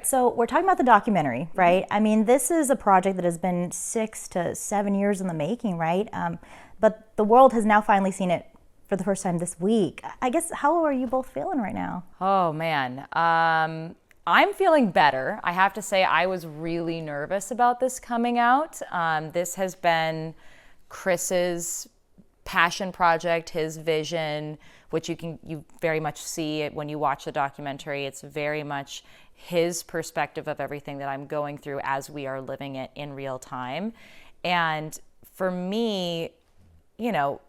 so we're talking about the documentary, right? I mean, this is a project that has been 6 to 7 years in the making, right? But the world has now finally seen it for the first time this week. I guess, how are you both feeling right now? Oh, man. I'm feeling better. I have to say I was really nervous about this coming out. This has been Chris's passion project, his vision, which you very much see it when you watch the documentary. It's very much his perspective of everything that I'm going through as we are living it in real time. And for me, you know,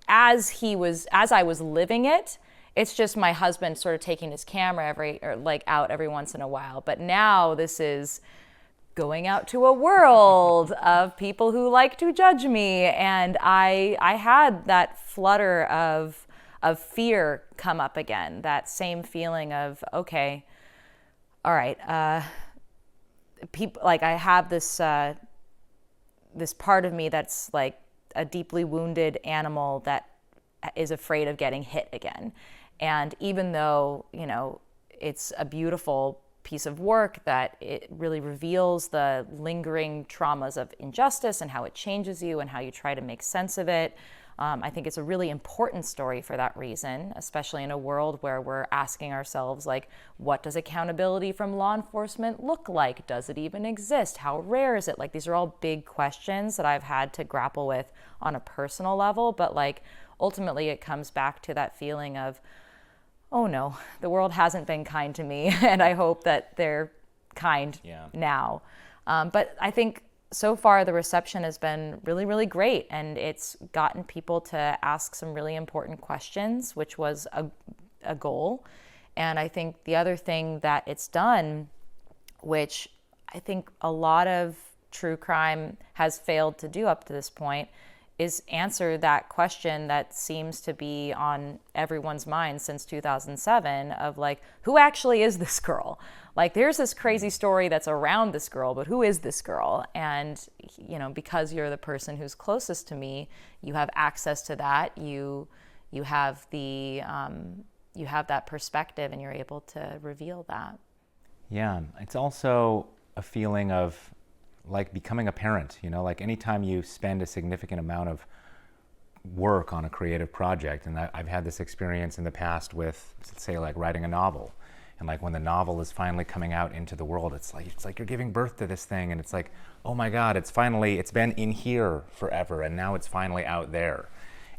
as I was living it, it's just my husband sort of taking his camera out every once in a while. But now this is going out to a world of people who like to judge me. And I had that flutter of fear come up again, that same feeling of, okay, all right, people, like I have this part of me that's like a deeply wounded animal that is afraid of getting hit again. And even though, you know, it's a beautiful piece of work that it really reveals the lingering traumas of injustice and how it changes you and how you try to make sense of it. I think it's a really important story for that reason, especially in a world where we're asking ourselves, like, what does accountability from law enforcement look like? Does it even exist? How rare is it? Like, these are all big questions that I've had to grapple with on a personal level, but like, ultimately it comes back to that feeling of, oh no, the world hasn't been kind to me, and I hope that they're kind now. But I think so far the reception has been really, really great, and it's gotten people to ask some really important questions, which was a goal. And I think the other thing that it's done, which I think a lot of true crime has failed to do up to this point, is answer that question that seems to be on everyone's mind since 2007 of like, who actually is this girl? Like, there's this crazy story that's around this girl, but who is this girl? And, you know, because you're the person who's closest to me, you have access to that. You have you have that perspective, and you're able to reveal that. Yeah, it's also a feeling of like becoming a parent, you know, like anytime you spend a significant amount of work on a creative project, and I've had this experience in the past with, say, like writing a novel, and like when the novel is finally coming out into the world, it's like you're giving birth to this thing, and it's like, oh my God, it's been in here forever, and now it's finally out there,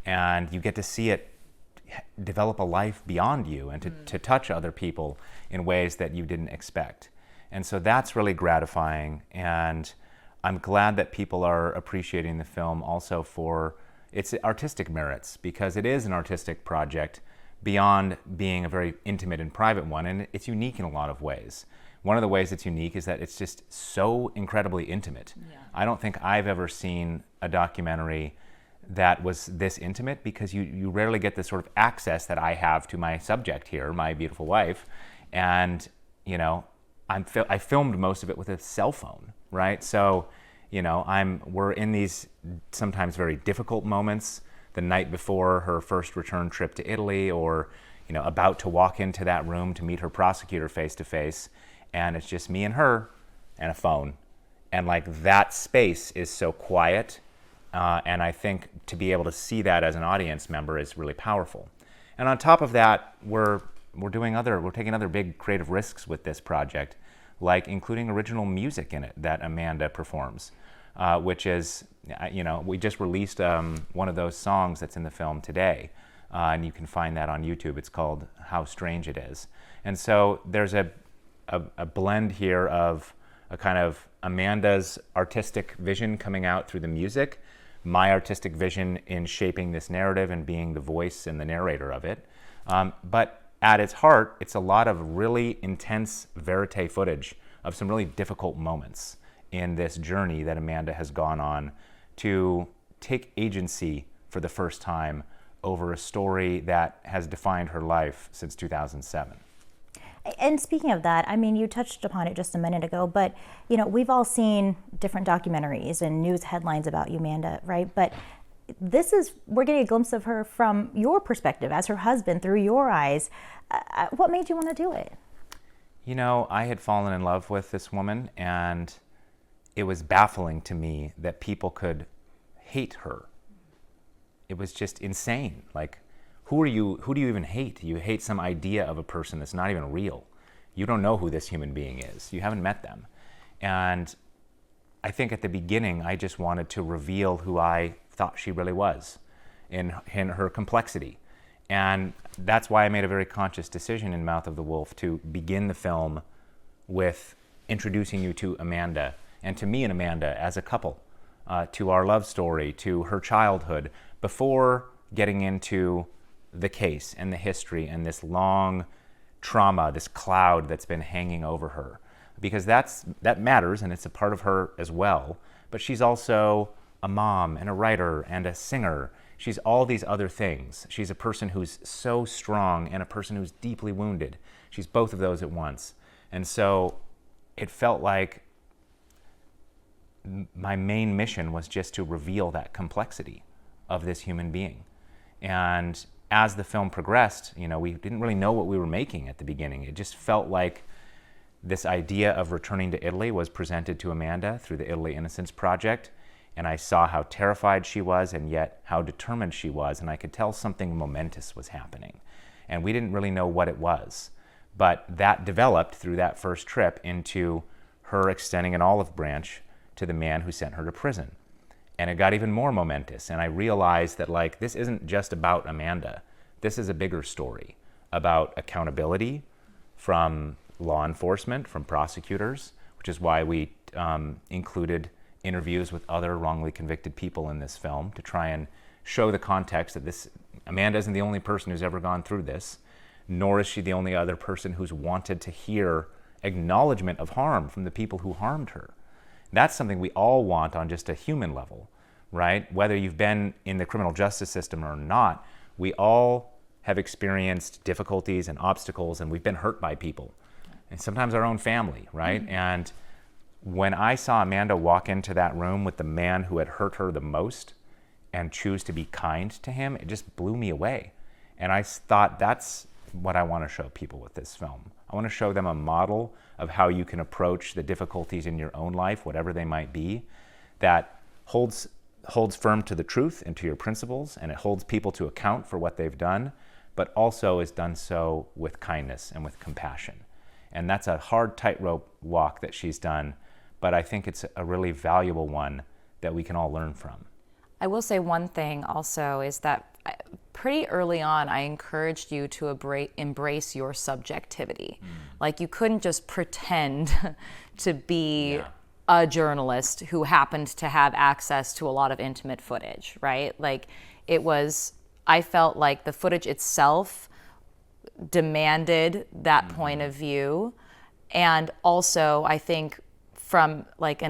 and you get to see it develop a life beyond you, and to touch other people in ways that you didn't expect. And so that's really gratifying, and I'm glad that people are appreciating the film also for its artistic merits, because it is an artistic project beyond being a very intimate and private one, and it's unique in a lot of ways. One of the ways it's unique is that it's just so incredibly intimate. Yeah. I don't think I've ever seen a documentary that was this intimate, because you rarely get the sort of access that I have to my subject here, my beautiful wife, and, you know, I filmed most of it with a cell phone, right? So, you know, we're in these sometimes very difficult moments the night before her first return trip to Italy, or, you know, about to walk into that room to meet her prosecutor face to face, and it's just me and her and a phone. And like, that space is so quiet, and I think to be able to see that as an audience member is really powerful. And on top of that, we're taking other big creative risks with this project, like including original music in it that Amanda performs, which is, you know, we just released one of those songs that's in the film today, and you can find that on YouTube. It's called How Strange It Is. And so there's a blend here of a kind of Amanda's artistic vision coming out through the music, my artistic vision in shaping this narrative and being the voice and the narrator of it. But at its heart, it's a lot of really intense verite footage of some really difficult moments in this journey that Amanda has gone on to take agency for the first time over a story that has defined her life since 2007. And speaking of that, I mean, you touched upon it just a minute ago, but, you know, we've all seen different documentaries and news headlines about you, Amanda, right? But we're getting a glimpse of her from your perspective as her husband, through your eyes. What made you want to do it? You know, I had fallen in love with this woman, and it was baffling to me that people could hate her. It was just insane. Like, who do you even hate? You hate some idea of a person that's not even real. You don't know who this human being is. You haven't met them. And I think at the beginning, I just wanted to reveal who I thought she really was in her complexity. And that's why I made a very conscious decision in Mouth of the Wolf to begin the film with introducing you to Amanda, and to me and Amanda as a couple, to our love story, to her childhood, before getting into the case and the history and this long trauma, this cloud that's been hanging over her. Because that matters, and it's a part of her as well. But she's also a mom and a writer and a singer. She's all these other things. She's a person who's so strong and a person who's deeply wounded. She's both of those at once. And so it felt like my main mission was just to reveal that complexity of this human being. And as the film progressed, you know, we didn't really know what we were making at the beginning. It just felt like this idea of returning to Italy was presented to Amanda through the Italy Innocence Project. And I saw how terrified she was and yet how determined she was. And I could tell something momentous was happening. And we didn't really know what it was. But that developed through that first trip into her extending an olive branch to the man who sent her to prison. And it got even more momentous. And I realized that, like, this isn't just about Amanda. This is a bigger story about accountability from law enforcement, from prosecutors, which is why we included interviews with other wrongly convicted people in this film to try and show the context that Amanda isn't the only person who's ever gone through this, nor is she the only other person who's wanted to hear acknowledgement of harm from the people who harmed her. That's something we all want on just a human level, right? Whether you've been in the criminal justice system or not, we all have experienced difficulties and obstacles, and we've been hurt by people, and sometimes our own family, right? Mm-hmm. And when I saw Amanda walk into that room with the man who had hurt her the most and choose to be kind to him, it just blew me away. And I thought, that's what I want to show people with this film. I want to show them a model of how you can approach the difficulties in your own life, whatever they might be, that holds firm to the truth and to your principles, and it holds people to account for what they've done, but also is done so with kindness and with compassion. And that's a hard tightrope walk that she's done, but I think it's a really valuable one that we can all learn from. I will say one thing also is that pretty early on, I encouraged you to embrace your subjectivity. Like, you couldn't just pretend to be a journalist who happened to have access to a lot of intimate footage, right? Like, I felt like the footage itself demanded that point of view. And also, I think from like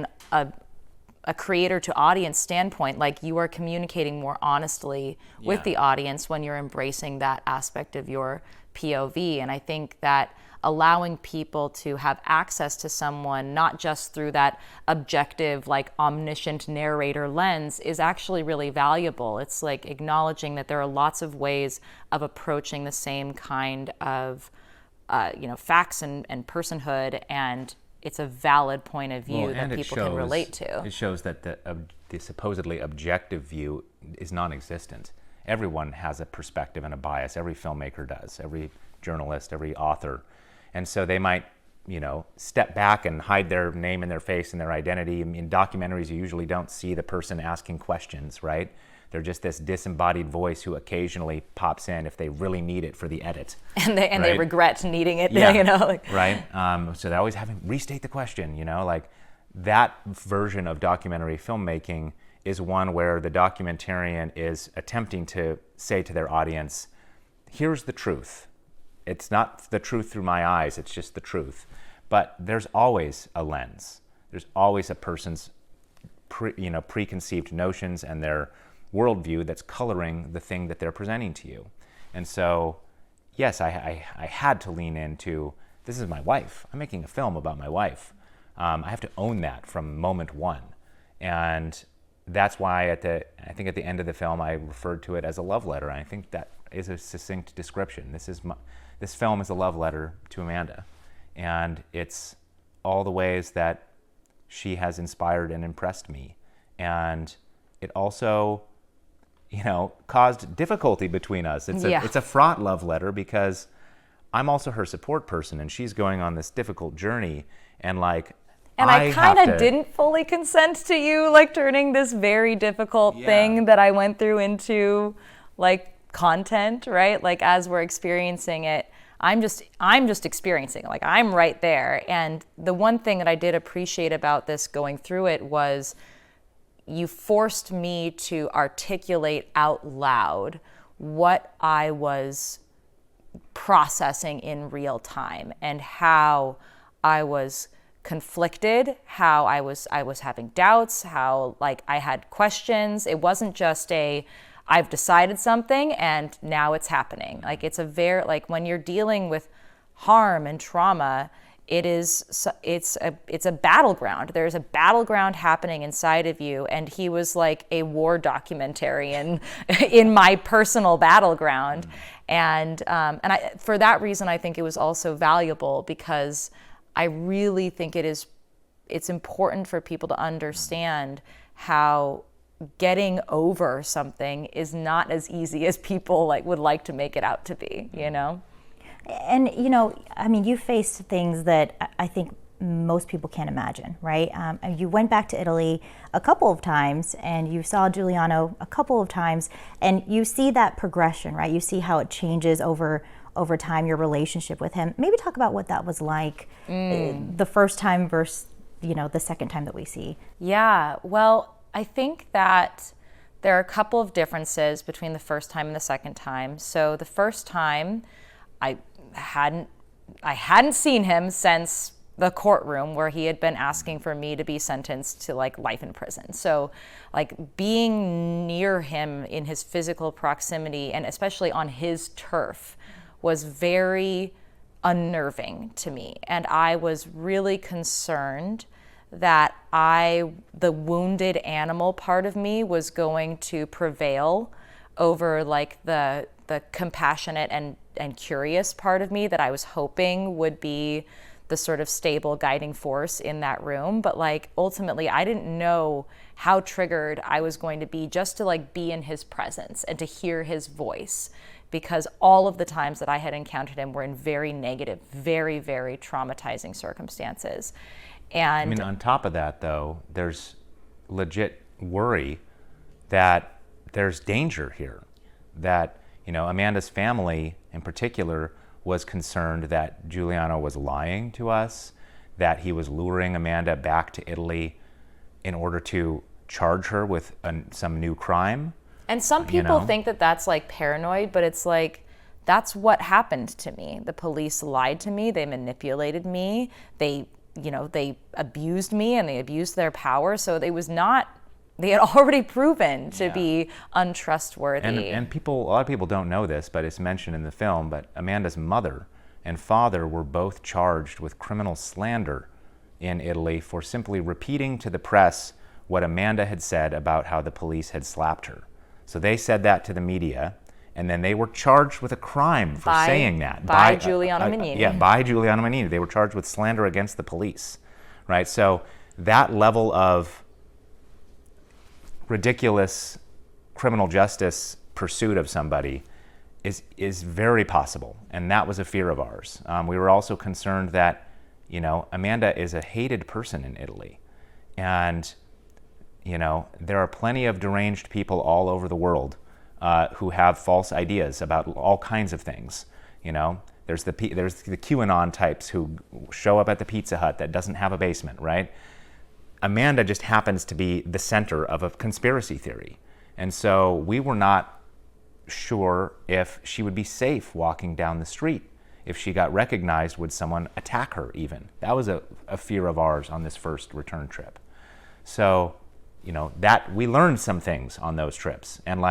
a creator to audience standpoint, like, you are communicating more honestly with the audience when you're embracing that aspect of your POV. And I think that allowing people to have access to someone, not just through that objective, like, omniscient narrator lens, is actually really valuable. It's like acknowledging that there are lots of ways of approaching the same kind of, facts and personhood, and it's a valid point of view that people can relate to. It shows that the supposedly objective view is non-existent. Everyone has a perspective and a bias. Every filmmaker does, every journalist, every author. And so they might, step back and hide their name and their face and their identity. In documentaries, you usually don't see the person asking questions, right? They're just this disembodied voice who occasionally pops in if they really need it for the edit. And they regret needing it, Right? So they're always having restate the question, like that version of documentary filmmaking is one where the documentarian is attempting to say to their audience, here's the truth. It's not the truth through my eyes, it's just the truth. But there's always a lens. There's always a person's preconceived notions and their worldview that's coloring the thing that they're presenting to you. And so, yes, I had to lean into, this is my wife. I'm making a film about my wife. I have to own that from moment one. And that's why I think at the end of the film, I referred to it as a love letter. And I think that is a succinct description. This film is a love letter to Amanda. And it's all the ways that she has inspired and impressed me. And it also, caused difficulty between us. It's a fraught love letter because I'm also her support person and she's going on this difficult journey. And I kind of didn't fully consent to you turning this very difficult thing that I went through into content, right? As we're experiencing it, I'm just experiencing it. I'm right there. And the one thing that I did appreciate about this going through it was you forced me to articulate out loud what I was processing in real time and how I was conflicted, how I was having doubts, how I had questions. It wasn't just I've decided something and now it's happening. It's a very when you're dealing with harm and trauma, it's a battleground. There's a battleground happening inside of you, and he was like a war documentary in my personal battleground. And for that reason, I think it was also valuable because I really think it's important for people to understand how getting over something is not as easy as people would like to make it out to be, And, you faced things that I think most people can't imagine, right? You went back to Italy a couple of times and you saw Giuliano a couple of times and you see that progression, right? You see how it changes over time, your relationship with him. Maybe talk about what that was like the first time versus, the second time that we see. Yeah, well, I think that there are a couple of differences between the first time and the second time. So the first time, I hadn't seen him since the courtroom where he had been asking for me to be sentenced to life in prison. So being near him in his physical proximity and especially on his turf was very unnerving to me. And I was really concerned that the wounded animal part of me was going to prevail over the compassionate and curious part of me that I was hoping would be the sort of stable guiding force in that room. But ultimately I didn't know how triggered I was going to be just to be in his presence and to hear his voice, because all of the times that I had encountered him were in very negative, very, very traumatizing circumstances. And on top of that, though, there's legit worry that there's danger here. That, Amanda's family in particular was concerned that Giuliano was lying to us, that he was luring Amanda back to Italy in order to charge her with some new crime. And some people think that that's paranoid, but it's that's what happened to me. The police lied to me, they manipulated me, they abused me and they abused their power. So they had already proven to be untrustworthy. And a lot of people don't know this, but it's mentioned in the film, but Amanda's mother and father were both charged with criminal slander in Italy for simply repeating to the press what Amanda had said about how the police had slapped her. So they said that to the media, and then they were charged with a crime for saying that. By Giuliano Mignini. By Giuliano Mignini. They were charged with slander against the police, right? So that level of ridiculous criminal justice pursuit of somebody is very possible, and that was a fear of ours. We were also concerned that, Amanda is a hated person in Italy, and there are plenty of deranged people all over the world who have false ideas about all kinds of things. There's the QAnon types who show up at the Pizza Hut that doesn't have a basement, right? Amanda just happens to be the center of a conspiracy theory. And so we were not sure if she would be safe walking down the street. If she got recognized, would someone attack her even? That was a fear of ours on this first return trip. So, that we learned some things on those trips. And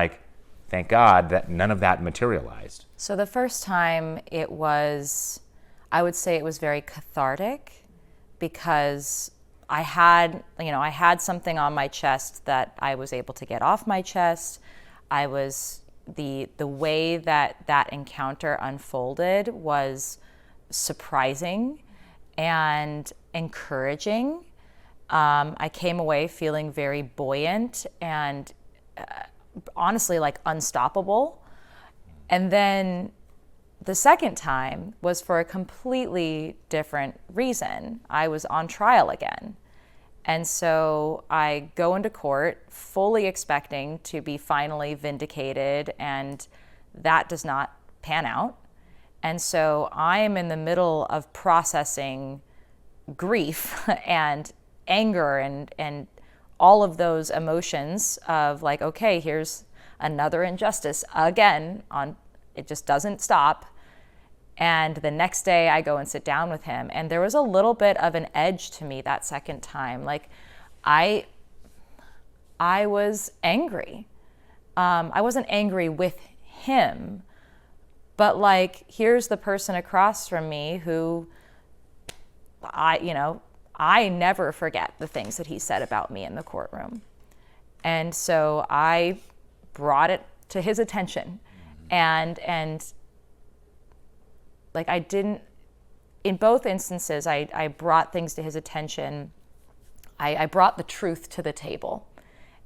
thank God that none of that materialized. So the first time I would say it was very cathartic because I had something on my chest that I was able to get off my chest. The way that encounter unfolded was surprising and encouraging. I came away feeling very buoyant and honestly like unstoppable. And then the second time was for a completely different reason. I was on trial again. And so I go into court fully expecting to be finally vindicated, and that does not pan out. And so I am in the middle of processing grief and anger and all of those emotions of like, okay, here's another injustice again, on it just doesn't stop. And the next day I go and sit down with him, and there was a little bit of an edge to me that second time. Like I was angry. I wasn't angry with him, but like, here's the person across from me who I never forget the things that he said about me in the courtroom. And so I brought it to his attention, and like I didn't, in both instances, I brought things to his attention. I brought the truth to the table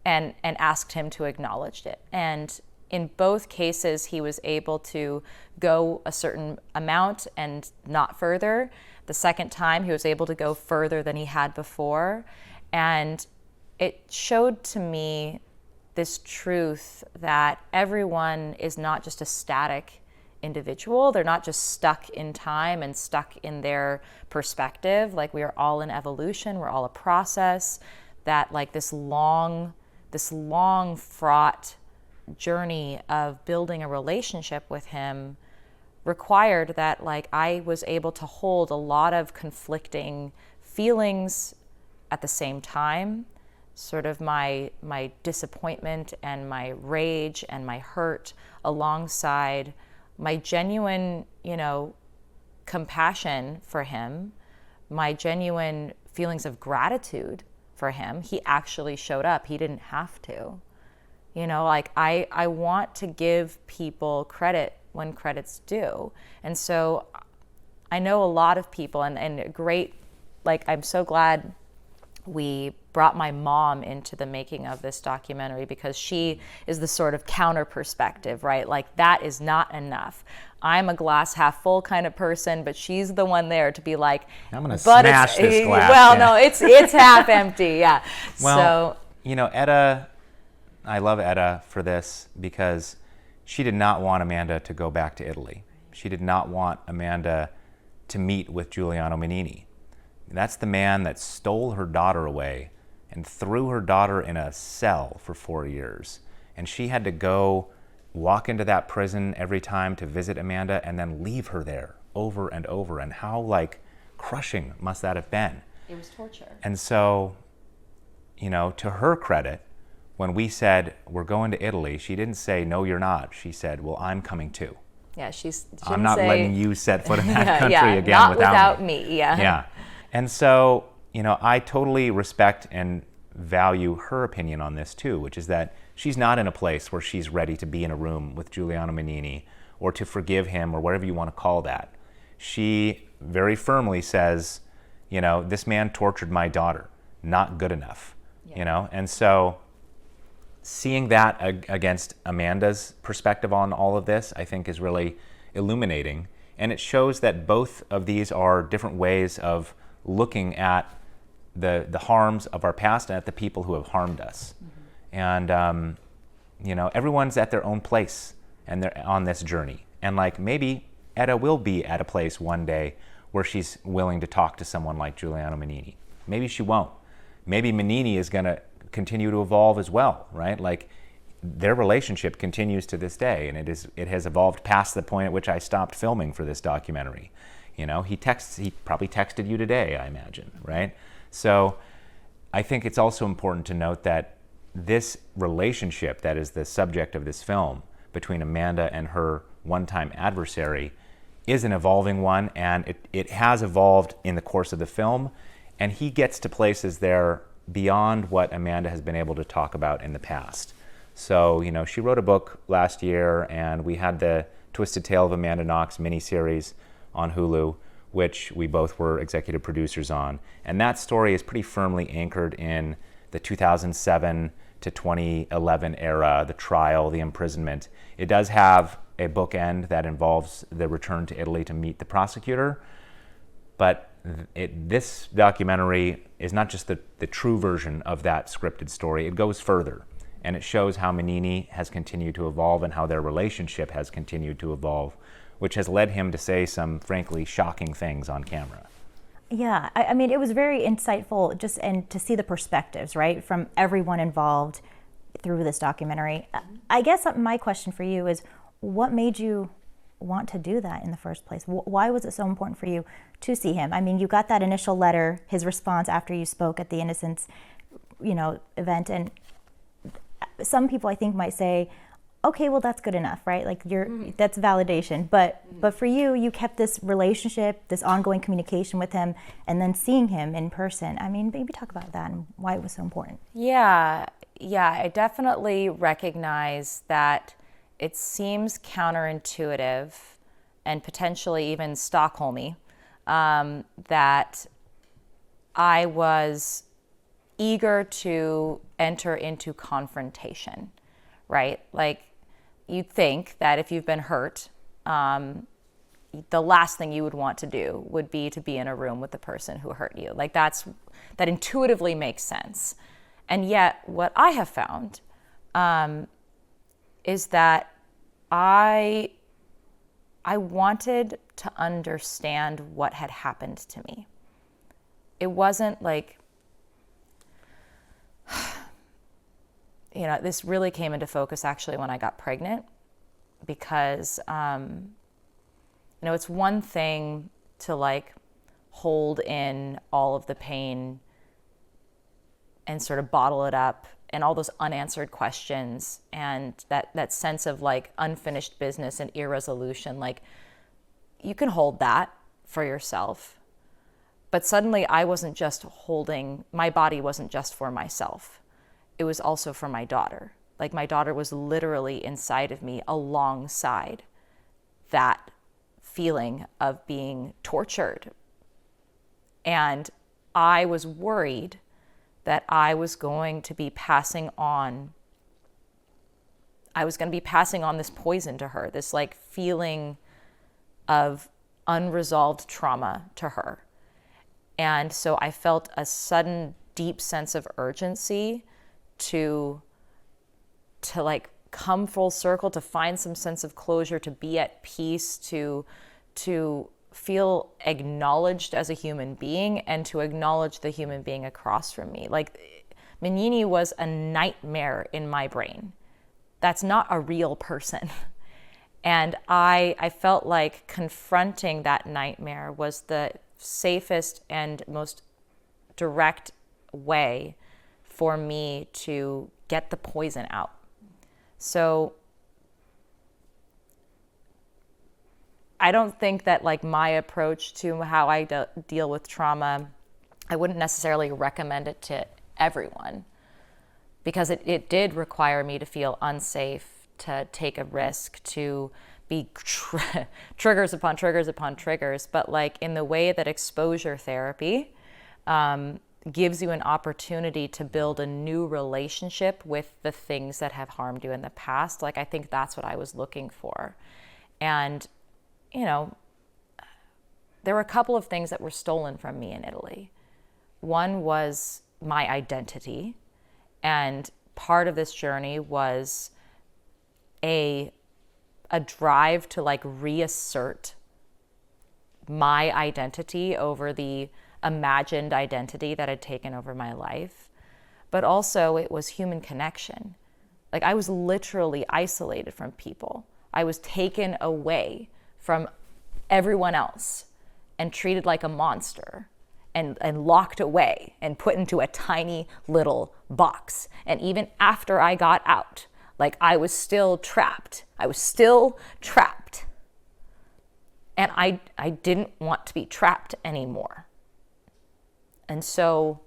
and asked him to acknowledge it. And in both cases, he was able to go a certain amount and not further. The second time, he was able to go further than he had before. And it showed to me this truth that everyone is not just a static individual. They're not just stuck in time and stuck in their perspective. Like, we are all in evolution. We're all a process. That like this long fraught journey of building a relationship with him required that like I was able to hold a lot of conflicting feelings at the same time, sort of my disappointment and my rage and my hurt alongside my genuine, compassion for him, my genuine feelings of gratitude for him. He actually showed up. He didn't have to. Like I want to give people credit when credit's due. And so I know a lot of people and great, like I'm so glad we brought my mom into the making of this documentary, because she is the sort of counter perspective, right? Like that is not enough. I'm a glass half full kind of person, but she's the one there to be like, I'm going to smash this glass. Well, no, it's half empty. Yeah. Well, Etta, I love Etta for this because she did not want Amanda to go back to Italy. She did not want Amanda to meet with Giuliano Menini. That's the man that stole her daughter away and threw her daughter in a cell for 4 years. And she had to go walk into that prison every time to visit Amanda and then leave her there over and over. And how like crushing must that have been? It was torture. And so, to her credit, when we said, we're going to Italy, she didn't say, no, you're not. She said, well, I'm coming too. Yeah, I'm not letting you set foot in that country again not without me. Yeah. Yeah. And so, I totally respect and value her opinion on this too, which is that she's not in a place where she's ready to be in a room with Giuliano Menini or to forgive him or whatever you want to call that. She very firmly says, this man tortured my daughter, not good enough, And so seeing that against Amanda's perspective on all of this, I think is really illuminating. And it shows that both of these are different ways of looking at the harms of our past and at the people who have harmed us. Mm-hmm. And, everyone's at their own place and they're on this journey. And like maybe Etta will be at a place one day where she's willing to talk to someone like Giuliano Menini. Maybe she won't. Maybe Menini is going to continue to evolve as well, right? Like their relationship continues to this day, and it has evolved past the point at which I stopped filming for this documentary. He probably texted you today, I imagine, right? So I think it's also important to note that this relationship that is the subject of this film between Amanda and her one-time adversary is an evolving one, and it has evolved in the course of the film, and he gets to places there beyond what Amanda has been able to talk about in the past. So, she wrote a book last year, and we had the Twisted Tale of Amanda Knox miniseries on Hulu, which we both were executive producers on. And that story is pretty firmly anchored in the 2007 to 2011 era, the trial, the imprisonment. It does have a bookend that involves the return to Italy to meet the prosecutor, but this documentary is not just the true version of that scripted story. It goes further, and it shows how Mignini has continued to evolve and how their relationship has continued to evolve, which has led him to say some frankly shocking things on camera. Yeah, I mean, it was very insightful and to see the perspectives, right, from everyone involved through this documentary. I guess my question for you is, what made you want to do that in the first place? Why was it so important for you to see him? I mean, you got that initial letter, his response after you spoke at the Innocence, event, and some people I think might say, okay, well, that's good enough, right? Like that's validation. But for you, you kept this relationship, this ongoing communication with him, and then seeing him in person. I mean, maybe talk about that and why it was so important. Yeah, I definitely recognize that it seems counterintuitive and potentially even Stockholmy that I was eager to enter into confrontation, right? Like, you'd think that if you've been hurt, the last thing you would want to do would be to be in a room with the person who hurt you. Like, that intuitively makes sense. And yet, what I have found is that I wanted to understand what had happened to me. It wasn't like, this really came into focus actually when I got pregnant, because, it's one thing to like hold in all of the pain and sort of bottle it up and all those unanswered questions and that sense of like unfinished business and irresolution. Like, you can hold that for yourself, but suddenly my body wasn't just for myself. It was also for my daughter. Like, my daughter was literally inside of me alongside that feeling of being tortured. And I was worried that I was going to be passing on this poison to her, this like feeling of unresolved trauma to her. And so I felt a sudden deep sense of urgency to like come full circle, to find some sense of closure, to be at peace, to feel acknowledged as a human being and to acknowledge the human being across from me. Like, Mignini was a nightmare in my brain. That's not a real person. And I felt like confronting that nightmare was the safest and most direct way for me to get the poison out. So I don't think that like my approach to how I deal with trauma, I wouldn't necessarily recommend it to everyone, because it did require me to feel unsafe, to take a risk, to be triggers upon triggers upon triggers. But like in the way that exposure therapy gives you an opportunity to build a new relationship with the things that have harmed you in the past, like I think that's what I was looking for. And there were a couple of things that were stolen from me in Italy. One was my identity, and part of this journey was a drive to like reassert my identity over the imagined identity that had taken over my life. But also it was human connection. Like, I was literally isolated from people. I was taken away from everyone else and treated like a monster and locked away and put into a tiny little box. And even after I got out, like, I was still trapped. And I didn't want to be trapped anymore. And so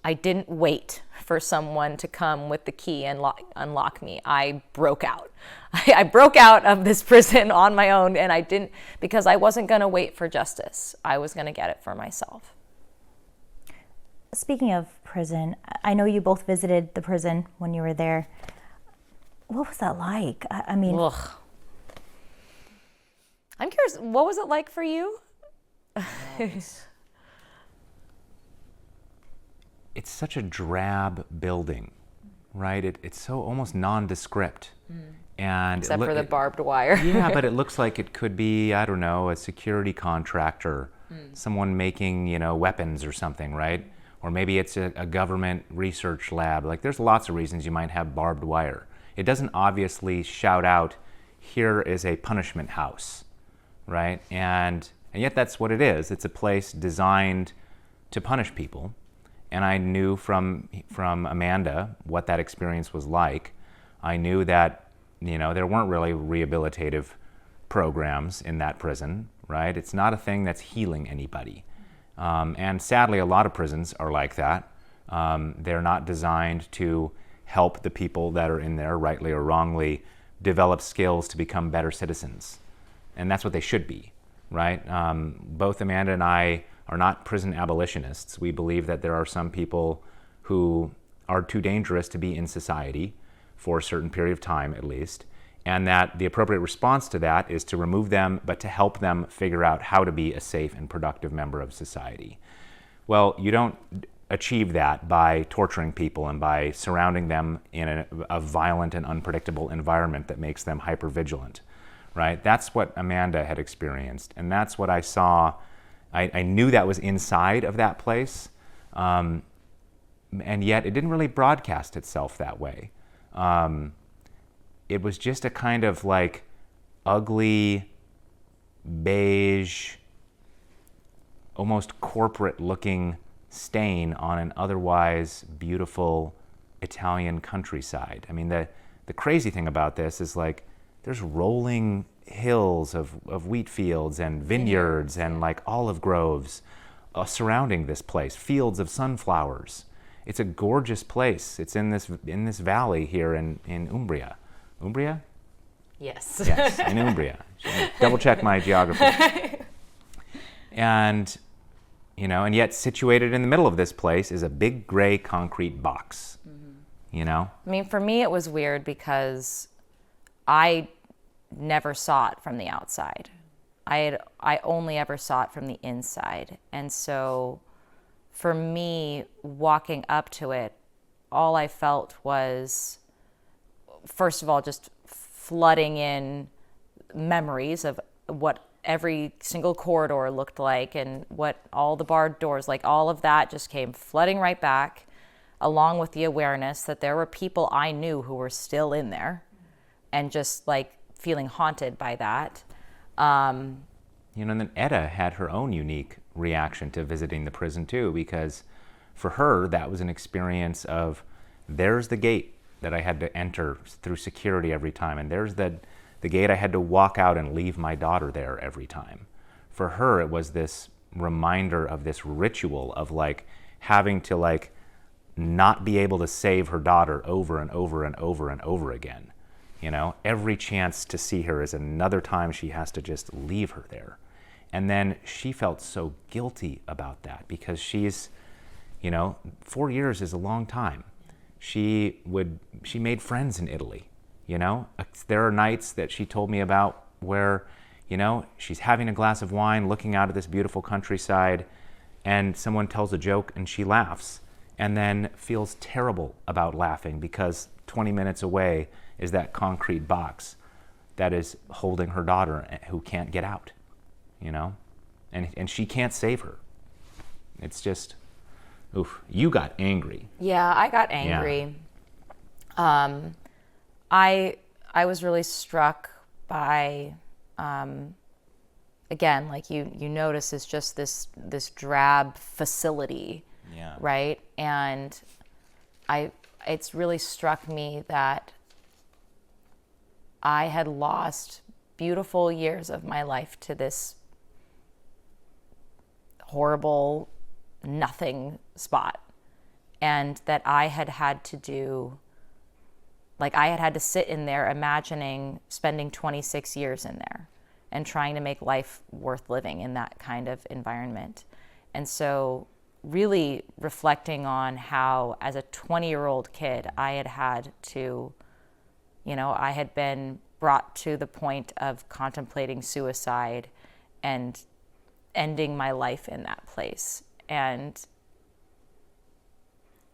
I didn't wait for someone to come with the key and unlock me. I broke out. I broke out of this prison on my own, and I didn't, because I wasn't going to wait for justice. I was going to get it for myself. Speaking of prison, I know you both visited the prison when you were there. What was that like? I mean, ugh. I'm curious, what was it like for you? It's such a drab building, right? It's so almost nondescript. And Except for the barbed wire. Yeah, but it looks like it could be, I don't know, a security contractor, someone making, weapons or something, right? Or maybe it's a government research lab. Like, there's lots of reasons you might have barbed wire. It doesn't obviously shout out, here is a punishment house, right? And yet that's what it is. It's a place designed to punish people. And I knew from Amanda what that experience was like. I knew that, there weren't really rehabilitative programs in that prison, right? It's not a thing that's healing anybody. And sadly, a lot of prisons are like that. They're not designed to help the people that are in there, rightly or wrongly, develop skills to become better citizens. And that's what they should be, right? Both Amanda and I are not prison abolitionists. We believe that there are some people who are too dangerous to be in society for a certain period of time, at least, and that the appropriate response to that is to remove them, but to help them figure out how to be a safe and productive member of society. Well, you don't achieve that by torturing people and by surrounding them in a violent and unpredictable environment that makes them hypervigilant, right? That's what Amanda had experienced, and that's what I saw. I knew that was inside of that place, and yet it didn't really broadcast itself that way. It was just a kind of like ugly, beige, almost corporate-looking stain on an otherwise beautiful Italian countryside. I mean, the crazy thing about this is, like, there's rolling hills of wheat fields and vineyards and like olive groves surrounding this place, fields of sunflowers. It's a gorgeous place. It's in this valley here in Umbria. Umbria? Yes. Yes, in Umbria. Double check my geography. And yet situated in the middle of this place is a big gray concrete box. I mean, for me, it was weird because I never saw it from the outside. I only ever saw it from the inside. And so for me, walking up to it, all I felt was, first of all, just flooding in memories of what every single corridor looked like and what all the barred doors, like all of that just came flooding right back, along with the awareness that there were people I knew who were still in there, and just like feeling haunted by that. And then Etta had her own unique reaction to visiting the prison too, because for her, that was an experience of, there's the gate that I had to enter through security every time, and there's the gate I had to walk out and leave my daughter there every time. For her, it was this reminder of this ritual of like having to like not be able to save her daughter over and over and over and over again. Every chance to see her is another time she has to just leave her there. And then she felt so guilty about that because she's, 4 years is a long time. She made friends in Italy, There are nights that she told me about where, she's having a glass of wine, looking out at this beautiful countryside, and someone tells a joke and she laughs and then feels terrible about laughing because 20 minutes away is that concrete box that is holding her daughter who can't get out, and she can't save her. It's just, oof, you got angry. Yeah, I got angry. Yeah. I was really struck by, again, like you notice, it's just this drab facility, yeah, right? And it's really struck me that I had lost beautiful years of my life to this horrible nothing spot. and that I had had to do, like I had had to sit in there imagining spending 26 years in there and trying to make life worth living in that kind of environment. And so really reflecting on how, as a 20-year-old kid, I had to, I had been brought to the point of contemplating suicide and ending my life in that place. And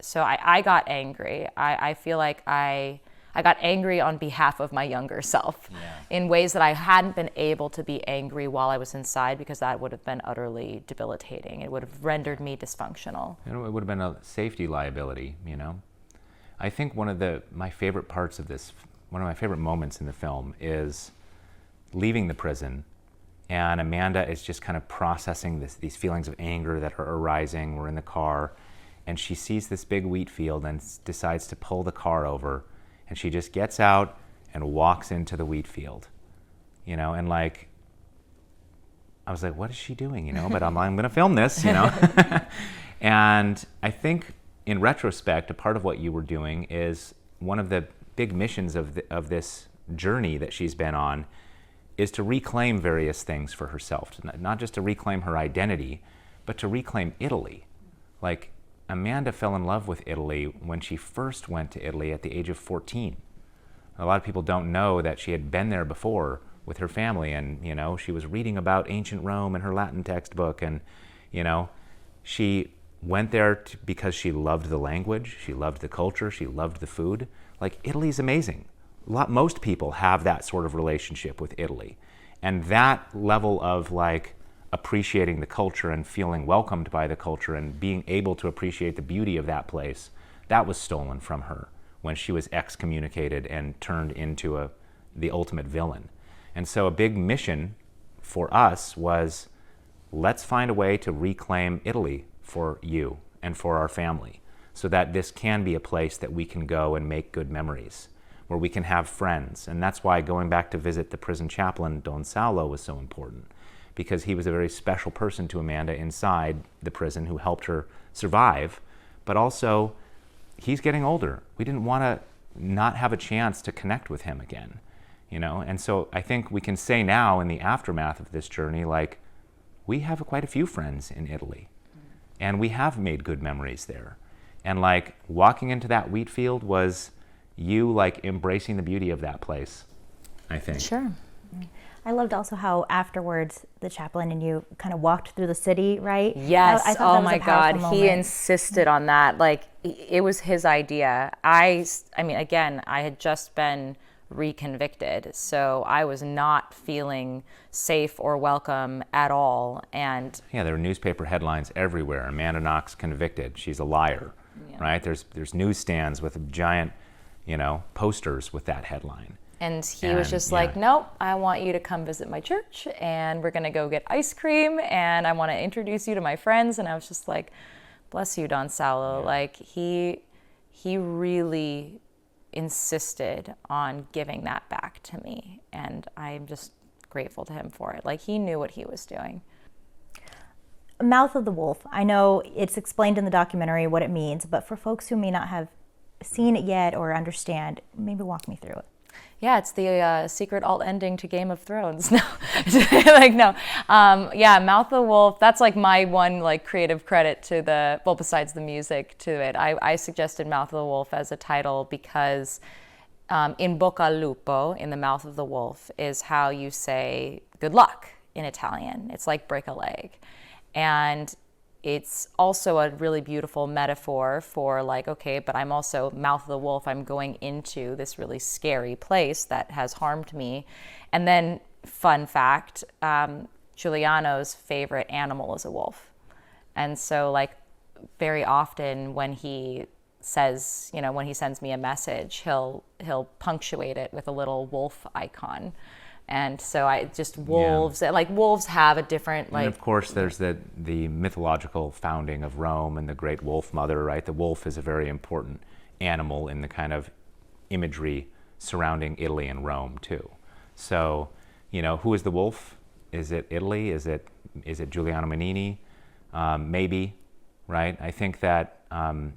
so I got angry. I feel like I got angry on behalf of my younger self in ways that I hadn't been able to be angry while I was inside, because that would have been utterly debilitating. It would have rendered me dysfunctional. It would have been a safety liability, I think one of my favorite parts of this, one of my favorite moments in the film is leaving the prison, and Amanda is just kind of processing these feelings of anger that are arising. We're in the car, and she sees this big wheat field and decides to pull the car over. And she just gets out and walks into the wheat field, and like, I was like, what is she doing, but I'm going to film this, And I think in retrospect, a part of what you were doing is one of the big missions of this journey that she's been on is to reclaim various things for herself, not just to reclaim her identity, but to reclaim Italy. Like, Amanda fell in love with Italy when she first went to Italy at the age of 14. A lot of people don't know that she had been there before with her family, and she was reading about ancient Rome in her Latin textbook, and she went there because she loved the language, she loved the culture, she loved the food. Like, Italy's amazing. Most people have that sort of relationship with Italy, and that level of like appreciating the culture and feeling welcomed by the culture and being able to appreciate the beauty of that place, that was stolen from her when she was excommunicated and turned into the ultimate villain. And so a big mission for us was, let's find a way to reclaim Italy for you and for our family, so that this can be a place that we can go and make good memories, where we can have friends. And that's why going back to visit the prison chaplain, Don Saulo, was so important, because he was a very special person to Amanda inside the prison who helped her survive. But also, he's getting older. We didn't want to not have a chance to connect with him again, And so I think we can say now, in the aftermath of this journey, like, we have quite a few friends in Italy, and we have made good memories there. And like, walking into that wheat field was you like embracing the beauty of that place, I think. Sure. I loved also how afterwards the chaplain and you kind of walked through the city, right? Yes. I thought Oh that was my a powerful God. He moment. insisted on that. Like, it was his idea. I mean, again, I had just been reconvicted, so I was not feeling safe or welcome at all. And yeah, there were newspaper headlines everywhere. Amanda Knox convicted. She's a liar, right? There's newsstands with giant, posters with that headline. And he was just like, nope, I want you to come visit my church, and we're going to go get ice cream, and I want to introduce you to my friends. And I was just like, bless you, Don Saulo. Yeah. Like, he really insisted on giving that back to me, and I'm just grateful to him for it. Like, he knew what he was doing. Mouth of the Wolf. I know it's explained in the documentary what it means, but for folks who may not have seen it yet or understand, maybe walk me through it. Yeah, it's the secret alt ending to Game of Thrones. No, like, no. Yeah, Mouth of the Wolf, that's like my one like creative credit to besides the music to it. I suggested Mouth of the Wolf as a title because in bocca al lupo, in the mouth of the wolf, is how you say good luck in Italian. It's like break a leg. And it's also a really beautiful metaphor for like, okay, but I'm also mouth of the wolf. I'm going into this really scary place that has harmed me. And then, fun fact, Giuliano's favorite animal is a wolf. And so like very often when he says, when he sends me a message, he'll punctuate it with a little wolf icon. And so wolves, like wolves have a different like. And of course, there's the mythological founding of Rome and the great wolf mother, right? The wolf is a very important animal in the kind of imagery surrounding Italy and Rome too. So, who is the wolf? Is it Italy? Is it Giuliano Manini? Maybe, right? I think that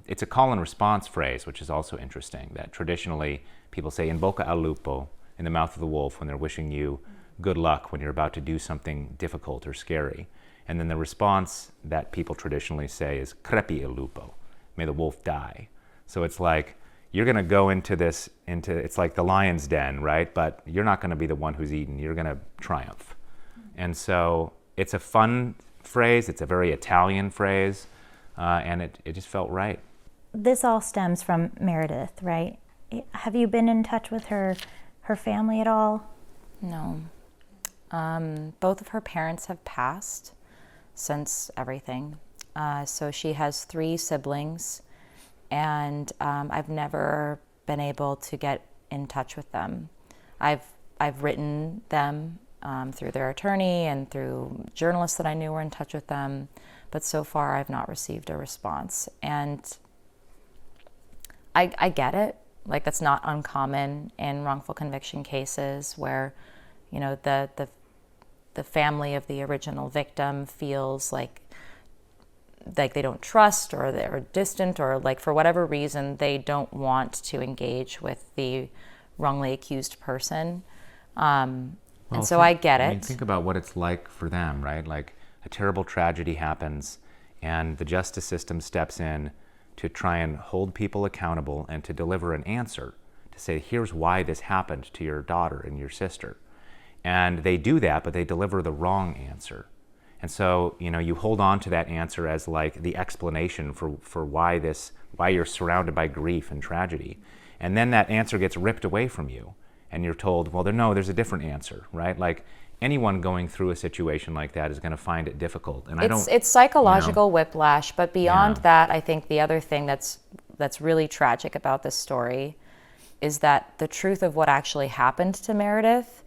it's a call and response phrase, which is also interesting, that traditionally people say in bocca al lupo, in the mouth of the wolf, when they're wishing you good luck when you're about to do something difficult or scary. And then the response that people traditionally say is crepi il lupo, may the wolf die. So it's like, you're going to go into it's like the lion's den, right? But you're not going to be the one who's eaten. You're going to triumph. And so it's a fun phrase. It's a very Italian phrase. And it just felt right. This all stems from Meredith, right? Have you been in touch with her family at all? No. Both of her parents have passed since everything. So she has 3 siblings, and I've never been able to get in touch with them. I've written them through their attorney and through journalists that I knew were in touch with them, but so far I've not received a response. And I get it. Like, that's not uncommon in wrongful conviction cases where, you know, the family of the original victim feels like they don't trust, or they're distant, or like for whatever reason they don't want to engage with the wrongly accused person. And so I get it. I mean, think about what it's like for them, right? Like, a terrible tragedy happens and the justice system steps in to try and hold people accountable and to deliver an answer to say, here's why this happened to your daughter and your sister. And they do that, but they deliver the wrong answer. And so, you know, you hold on to that answer as like the explanation for why you're surrounded by grief and tragedy. And then that answer gets ripped away from you. And you're told, well, there's a different answer, right? Like, anyone going through a situation like that is going to find it difficult. And it's psychological whiplash, but beyond that, I think the other thing that's really tragic about this story is that the truth of what actually happened to Meredith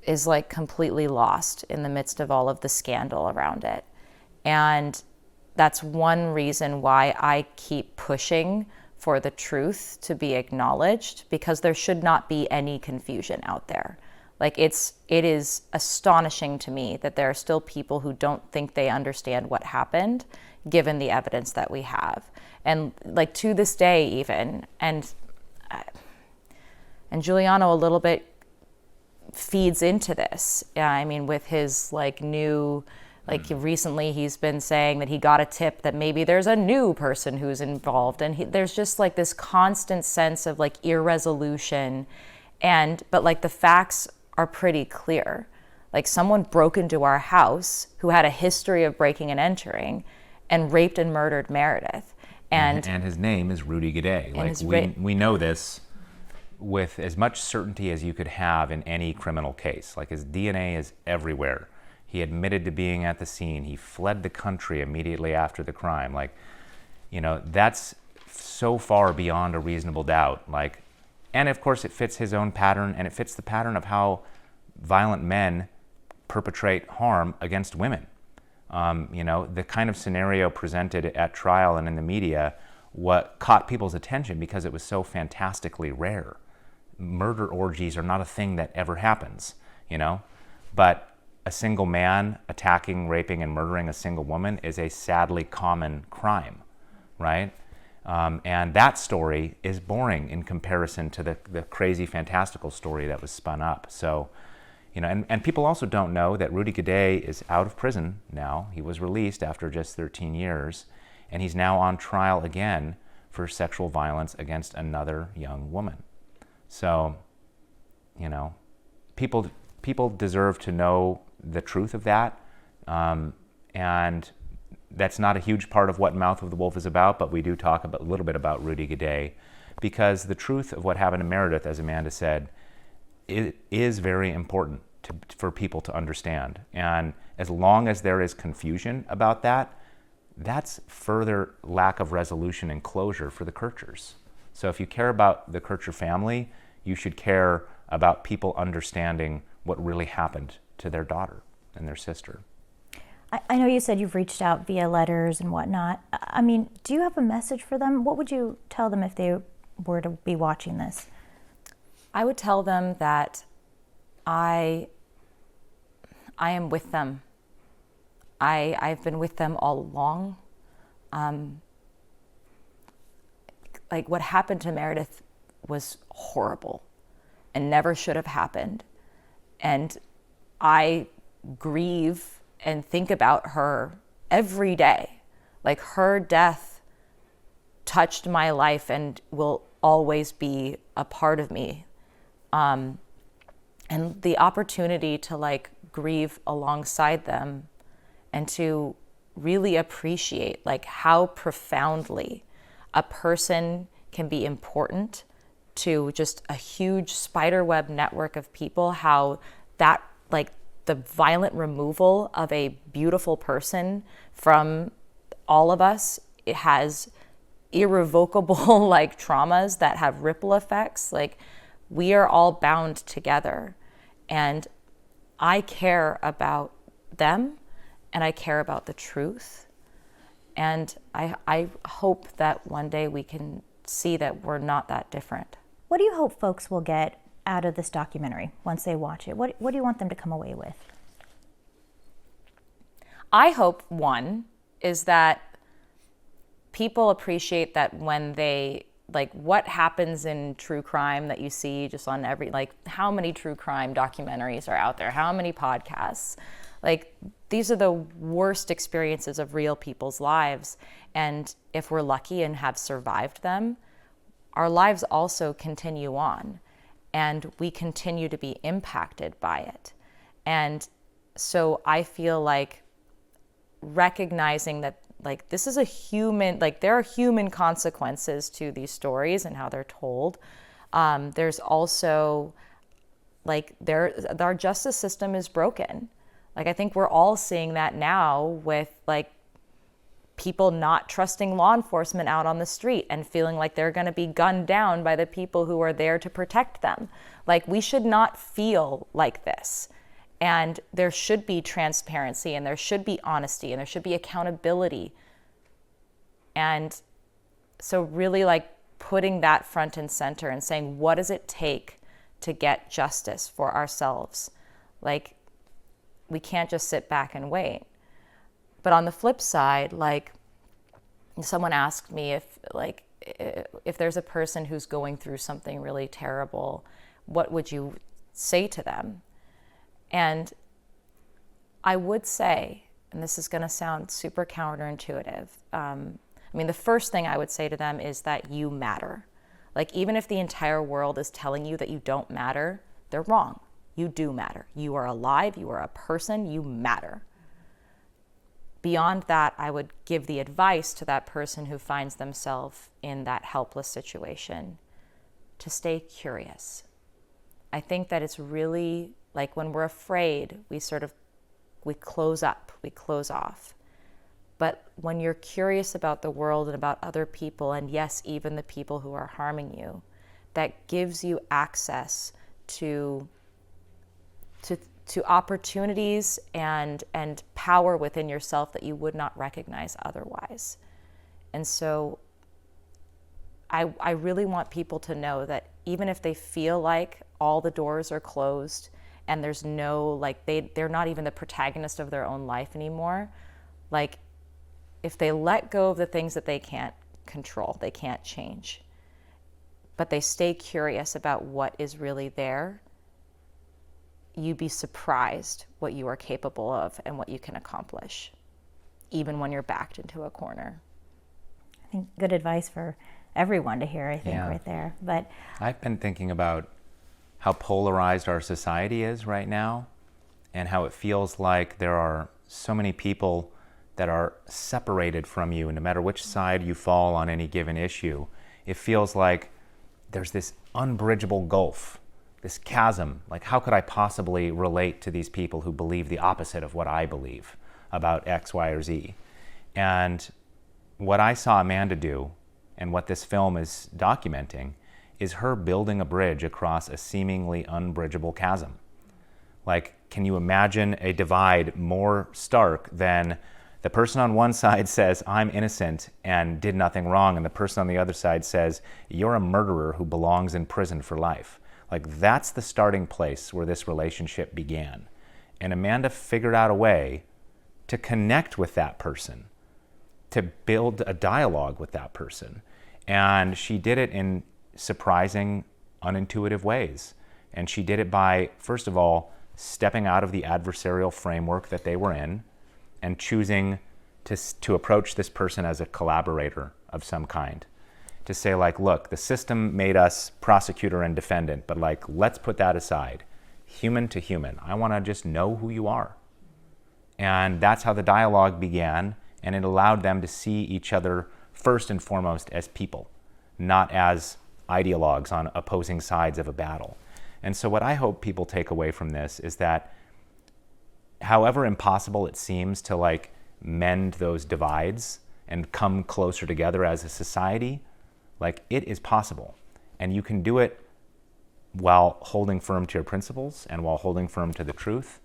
is like completely lost in the midst of all of the scandal around it. And that's one reason why I keep pushing for the truth to be acknowledged, because there should not be any confusion out there. Like, it is astonishing to me that there are still people who don't think they understand what happened, given the evidence that we have. And like, to this day even, and Giuliano a little bit feeds into this. I mean, with his like new, like recently he's been saying that he got a tip that maybe there's a new person who's involved. And there's just like this constant sense of like irresolution. But like, the facts are pretty clear. Like, someone broke into our house who had a history of breaking and entering and raped and murdered Meredith. And his name is Rudy Gaudet. Like, we know this with as much certainty as you could have in any criminal case. Like, his DNA is everywhere. He admitted to being at the scene. He fled the country immediately after the crime. Like, you know, that's so far beyond a reasonable doubt. Like, and of course it fits his own pattern, and it fits the pattern of how violent men perpetrate harm against women. You know, the kind of scenario presented at trial and in the media, what caught people's attention because it was so fantastically rare. Murder orgies are not a thing that ever happens, you know, but a single man attacking, raping, and murdering a single woman is a sadly common crime, right? And that story is boring in comparison to the crazy, fantastical story that was spun up. So, you know, and people also don't know that Rudy Gaudet is out of prison now. He was released after just 13 years, and he's now on trial again for sexual violence against another young woman. So, you know, people deserve to know the truth of that, and that's not a huge part of what Mouth of the Wolf is about, but we do talk a little bit about Rudy Gaudet, because the truth of what happened to Meredith, as Amanda said, it is very important for people to understand. And as long as there is confusion about that, that's further lack of resolution and closure for the Kerchers. So if you care about the Kercher family, you should care about people understanding what really happened to their daughter and their sister. I know you said you've reached out via letters and whatnot. I mean, do you have a message for them? What would you tell them if they were to be watching this? I would tell them that I am with them. I've been with them all along. like what happened to Meredith was horrible and never should have happened. And I grieve and think about her every day. Like her death touched my life and will always be a part of me. And the opportunity to like grieve alongside them and to really appreciate like how profoundly a person can be important to just a huge spiderweb network of people, how that like the violent removal of a beautiful person from all of us, it has irrevocable like traumas that have ripple effects. Like we are all bound together, and I care about them and I care about the truth. And I hope that one day we can see that we're not that different. What do you hope folks will get out of this documentary once they watch it? What do you want them to come away with? I hope one is that people appreciate that when they, like what happens in true crime that you see just on every, like how many true crime documentaries are out there, how many podcasts, like these are the worst experiences of real people's lives. And if we're lucky and have survived them, our lives also continue on and we continue to be impacted by it. And so I feel like recognizing that like this is a human, like there are human consequences to these stories and how they're told. There's also like our justice system is broken. Like I think we're all seeing that now with like people not trusting law enforcement out on the street and feeling like they're going to be gunned down by the people who are there to protect them. Like we should not feel like this. And there should be transparency and there should be honesty and there should be accountability. And so really like putting that front and center and saying, what does it take to get justice for ourselves? Like we can't just sit back and wait. But on the flip side, like someone asked me if there's a person who's going through something really terrible, what would you say to them? And I would say, and this is going to sound super counterintuitive, I mean, the first thing I would say to them is that you matter. Like, even if the entire world is telling you that you don't matter, they're wrong. You do matter. You are alive. You are a person. You matter. Beyond that, I would give the advice to that person who finds themselves in that helpless situation to stay curious. I think that it's really like when we're afraid, we close up, we close off. But when you're curious about the world and about other people, and yes, even the people who are harming you, that gives you access to opportunities and power within yourself that you would not recognize otherwise. And so I really want people to know that even if they feel like all the doors are closed and there's no, like they're not even the protagonist of their own life anymore, like if they let go of the things that they can't control, they can't change, but they stay curious about what is really there, you'd be surprised what you are capable of and what you can accomplish, even when you're backed into a corner. I think good advice for everyone to hear, I think, Yeah. right there. But I've been thinking about how polarized our society is right now and how it feels like there are so many people that are separated from you, and no matter which side you fall on any given issue, it feels like there's this unbridgeable gulf, this chasm. Like, how could I possibly relate to these people who believe the opposite of what I believe about X, Y, or Z? And what I saw Amanda do, and what this film is documenting, is her building a bridge across a seemingly unbridgeable chasm. Like, can you imagine a divide more stark than the person on one side says, I'm innocent and did nothing wrong, and the person on the other side says, you're a murderer who belongs in prison for life. Like, that's the starting place where this relationship began. And Amanda figured out a way to connect with that person, to build a dialogue with that person. And she did it in surprising, unintuitive ways. And she did it by, first of all, stepping out of the adversarial framework that they were in and choosing to approach this person as a collaborator of some kind. To say, like, look, the system made us prosecutor and defendant, but like, let's put that aside. Human to human. I want to just know who you are. And that's how the dialogue began, and it allowed them to see each other first and foremost as people, not as ideologues on opposing sides of a battle. And so what I hope people take away from this is that however impossible it seems to like mend those divides and come closer together as a society, like, it is possible. And you can do it while holding firm to your principles and while holding firm to the truth.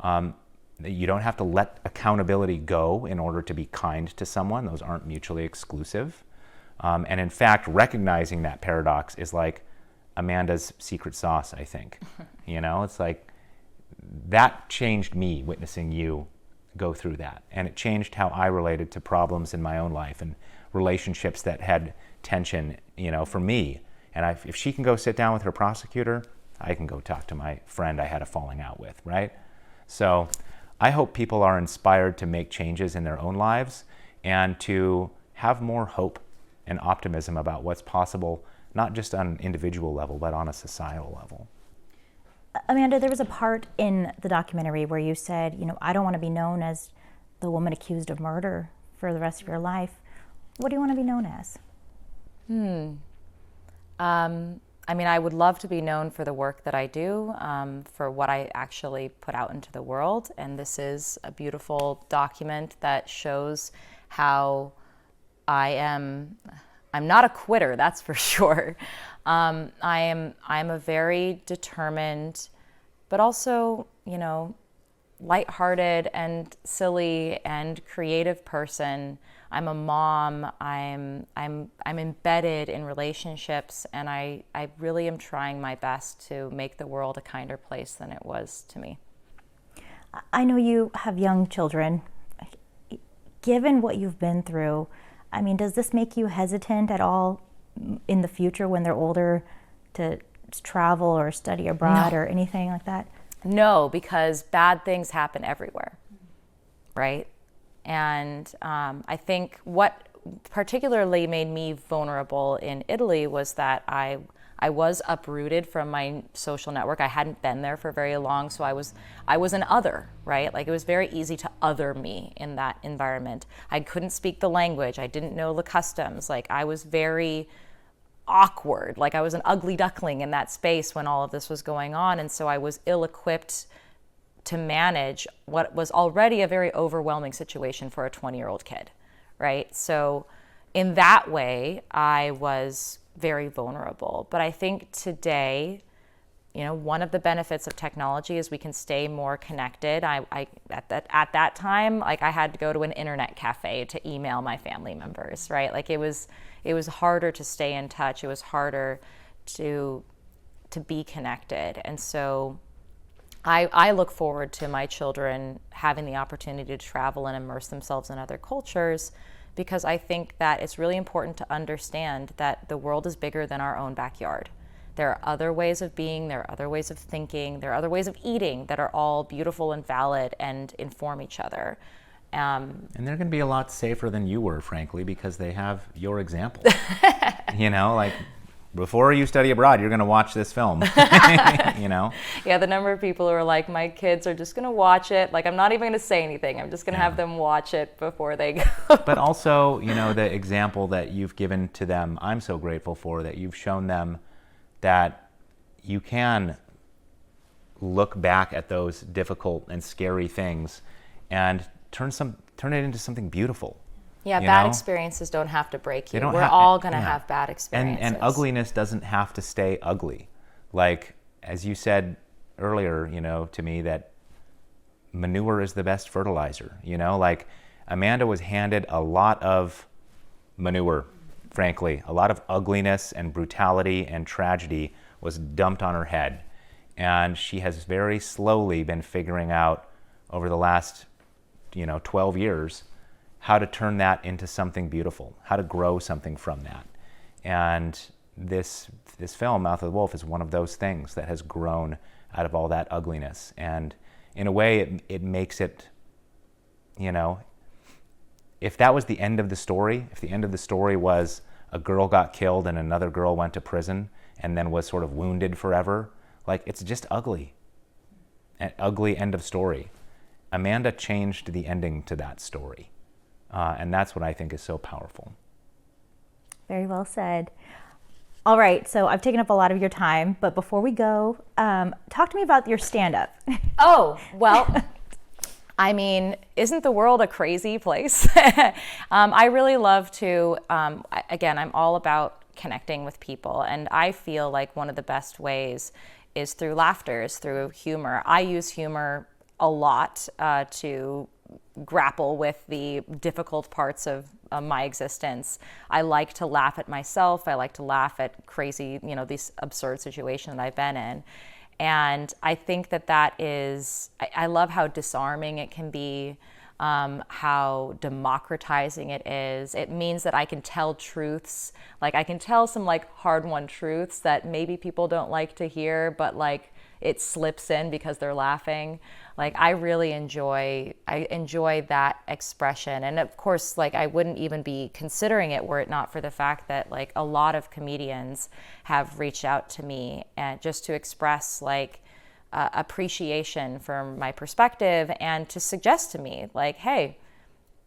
You don't have to let accountability go in order to be kind to someone. Those aren't mutually exclusive. And in fact, recognizing that paradox is like Amanda's secret sauce, I think. You know, it's like, that changed me witnessing you go through that. And it changed how I related to problems in my own life and relationships that had tension, you know, for me. And if she can go sit down with her prosecutor, I can go talk to my friend I had a falling out with, right? So I hope people are inspired to make changes in their own lives and to have more hope and optimism about what's possible, not just on an individual level, but on a societal level. Amanda, there was a part in the documentary where you said, you know, I don't want to be known as the woman accused of murder for the rest of your life. What do you want to be known as? I mean, I would love to be known for the work that I do, for what I actually put out into the world. And this is a beautiful document that shows how I'm not a quitter, that's for sure. I'm a very determined, but also, you know, lighthearted and silly and creative person. I'm a mom. I'm embedded in relationships, and I really am trying my best to make the world a kinder place than it was to me. I know you have young children. Given what you've been through, I mean, does this make you hesitant at all in the future when they're older to travel or study abroad or anything like that? No, because bad things happen everywhere, right? And I think what particularly made me vulnerable in Italy was that I was uprooted from my social network. I hadn't been there for very long, so I was an other, right? Like, it was very easy to other me in that environment. I couldn't speak the language. I didn't know the customs. Like, I was very awkward. Like, I was an ugly duckling in that space when all of this was going on, and so I was ill-equipped to manage what was already a very overwhelming situation for a 20-year-old kid, right? So in that way, I was very vulnerable. But I think today, you know, one of the benefits of technology is we can stay more connected. At that time, like, I had to go to an internet cafe to email my family members, right? Like, it was harder to stay in touch. It was harder to be connected. And so I look forward to my children having the opportunity to travel and immerse themselves in other cultures, because I think that it's really important to understand that the world is bigger than our own backyard. There are other ways of being, there are other ways of thinking, there are other ways of eating that are all beautiful and valid and inform each other. And they're going to be a lot safer than you were, frankly, because they have your example. You know, like, before you study abroad, you're going to watch this film, you know? Yeah, the number of people who are like, my kids are just going to watch it. Like, I'm not even going to say anything. I'm just going to have them watch it before they go. But also, you know, the example that you've given to them, I'm so grateful for, that you've shown them that you can look back at those difficult and scary things and turn it into something beautiful. Yeah, bad experiences don't have to break you. We're all going to have bad experiences. And ugliness doesn't have to stay ugly. Like, as you said earlier, you know, to me, that manure is the best fertilizer. You know, like, Amanda was handed a lot of manure, frankly. A lot of ugliness and brutality and tragedy was dumped on her head. And she has very slowly been figuring out over the last, 12 years, how to turn that into something beautiful, how to grow something from that. And this film, Mouth of the Wolf, is one of those things that has grown out of all that ugliness. And in a way, it makes it, you know, if that was the end of the story, if the end of the story was a girl got killed and another girl went to prison and then was sort of wounded forever, like, it's just ugly. An ugly end of story. Amanda changed the ending to that story. And that's what I think is so powerful. Very well said. All right, so I've taken up a lot of your time, but before we go, talk to me about your stand-up. Oh, well, I mean, isn't the world a crazy place? I really love to, again, I'm all about connecting with people, and I feel like one of the best ways is through laughter, is through humor. I use humor a lot to grapple with the difficult parts of my existence. I like to laugh at myself. I like to laugh at crazy, you know, these absurd situations that I've been in. And I think that is, I love how disarming it can be, how democratizing it is. It means that I can tell truths, like I can tell some like hard-won truths that maybe people don't like to hear, but like it slips in because they're laughing. Like I really enjoy that expression. And of course, like I wouldn't even be considering it were it not for the fact that like a lot of comedians have reached out to me and just to express like appreciation for my perspective and to suggest to me like, hey,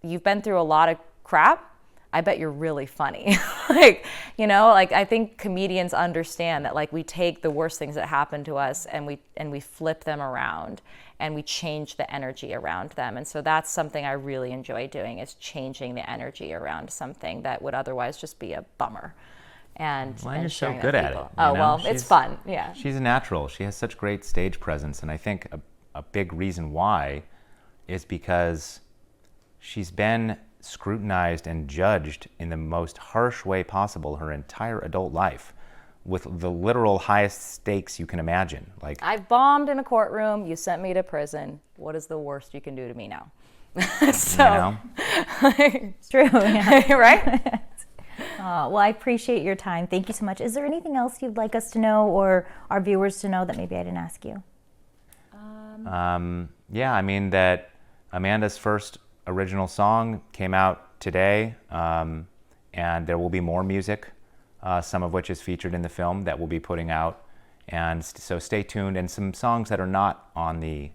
you've been through a lot of crap. I bet you're really funny. Like, you know, like I think comedians understand that like we take the worst things that happen to us and we flip them around and we change the energy around them. And so that's something I really enjoy doing, is changing the energy around something that would otherwise just be a bummer. And you're so sharing good that at it. people. Oh, well, it's fun. Yeah. She's a natural. She has such great stage presence. And I think a big reason why is because she's been scrutinized and judged in the most harsh way possible her entire adult life, with the literal highest stakes you can imagine. Like, I've bombed in a courtroom. You sent me to prison. What is the worst you can do to me now? So, you know? It's true, yeah. Right? Well, I appreciate your time. Thank you so much. Is there anything else you'd like us to know or our viewers to know that maybe I didn't ask you? Yeah, I mean that Amanda's first original song came out today, and there will be more music, some of which is featured in the film that we'll be putting out. And so stay tuned. And some songs that are not on the,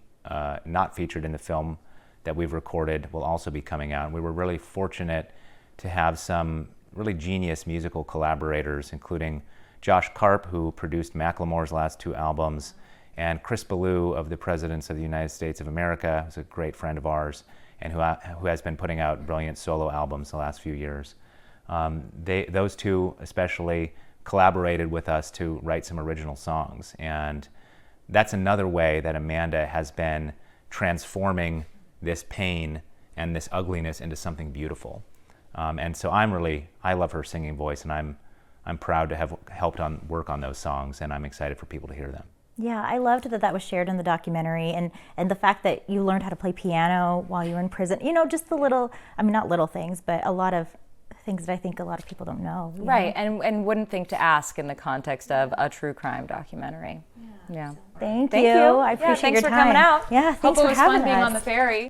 not featured in the film that we've recorded will also be coming out. And we were really fortunate to have some really genius musical collaborators, including Josh Karp, who produced Macklemore's last 2 albums, and Chris Ballou of the Presidents of the United States of America, who's a great friend of ours, and who has been putting out brilliant solo albums the last few years. Those two especially collaborated with us to write some original songs. And that's another way that Amanda has been transforming this pain and this ugliness into something beautiful. And so I love her singing voice, and I'm proud to have helped work on those songs, and I'm excited for people to hear them. Yeah, I loved that was shared in the documentary, and the fact that you learned how to play piano while you were in prison. You know, just the little, I mean, not little things, but a lot of things that I think a lot of people don't know. Right, and wouldn't think to ask in the context of a true crime documentary. Yeah. Thank you. Thank you. I appreciate thanks your for time. coming out. Yeah, thanks Hope for it was having fun being us. on the ferry.